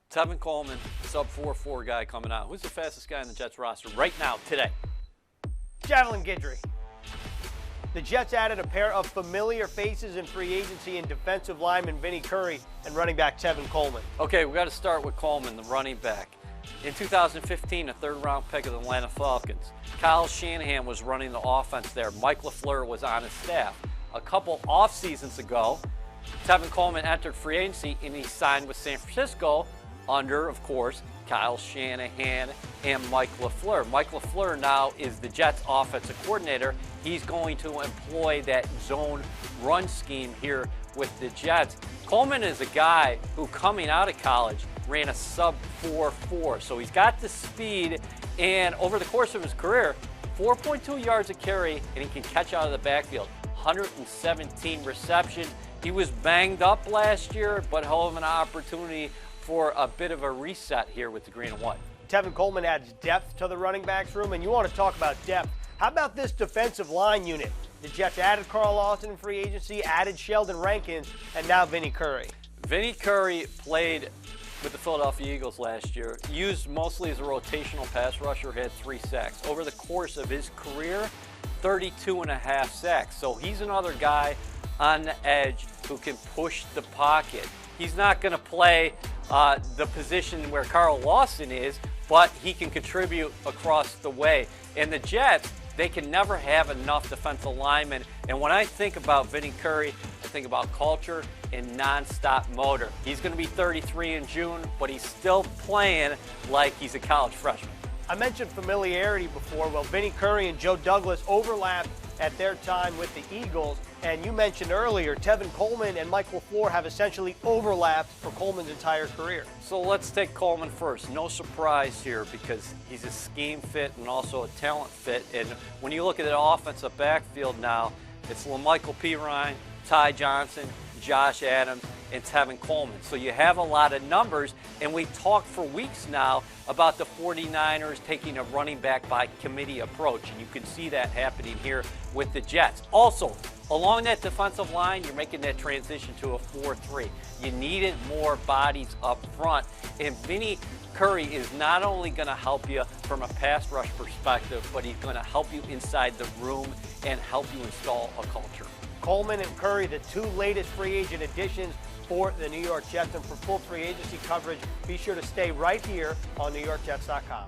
Tevin Coleman, sub 4.4 guy coming out. Who's the fastest guy in the Jets roster right now, today? Javelin Guidry. The Jets added a pair of familiar faces in free agency in defensive lineman Vinny Curry and running back Tevin Coleman. Okay, we got to start with Coleman, the running back. In 2015, a third-round pick of the Atlanta Falcons. Kyle Shanahan was running the offense there. Mike LaFleur was on his staff. A couple off seasons ago, Tevin Coleman entered free agency and he signed with San Francisco under, of course, Kyle Shanahan and Mike LaFleur. Mike LaFleur now is the Jets offensive coordinator. He's going to employ that zone run scheme here with the Jets. Coleman is a guy who, coming out of college, ran a sub 4.4. So he's got the speed, and over the course of his career, 4.2 yards a carry, and he can catch out of the backfield. 117 receptions. He was banged up last year, but he'll have an opportunity for a bit of a reset here with the green and white. Tevin Coleman adds depth to the running backs room, and you want to talk about depth. How about this defensive line unit? The Jets added Carl Lawson in free agency, added Sheldon Rankins, and now Vinny Curry. Vinny Curry played with the Philadelphia Eagles last year, used mostly as a rotational pass rusher, had 3 sacks. Over the course of his career, 32.5 sacks. So he's another guy on the edge who can push the pocket. He's not going to play the position where Carl Lawson is, but he can contribute across the way. And the Jets, they can never have enough defensive linemen. And when I think about Vinny Curry, I think about culture and non-stop motor. He's going to be 33 in June, but he's still playing like he's a college freshman. I mentioned familiarity before. Well, Vinny Curry and Joe Douglas overlapped at their time with the Eagles. And you mentioned earlier, Tevin Coleman and Mike LaFleur have essentially overlapped for Coleman's entire career. So let's take Coleman first. No surprise here because he's a scheme fit and also a talent fit. And when you look at the offensive backfield now, it's LaMichael Pirine, Ty Johnson, Josh Adams, and Tevin Coleman. So you have a lot of numbers, and we talked for weeks now about the 49ers taking a running back by committee approach, and you can see that happening here with the Jets. Also, along that defensive line, you're making that transition to a 4-3. You needed more bodies up front, and Vinny Curry is not only going to help you from a pass rush perspective, but he's going to help you inside the room and help you install a culture. Coleman and Curry, the 2 latest free agent additions for the New York Jets. And for full free agency coverage, be sure to stay right here on NewYorkJets.com.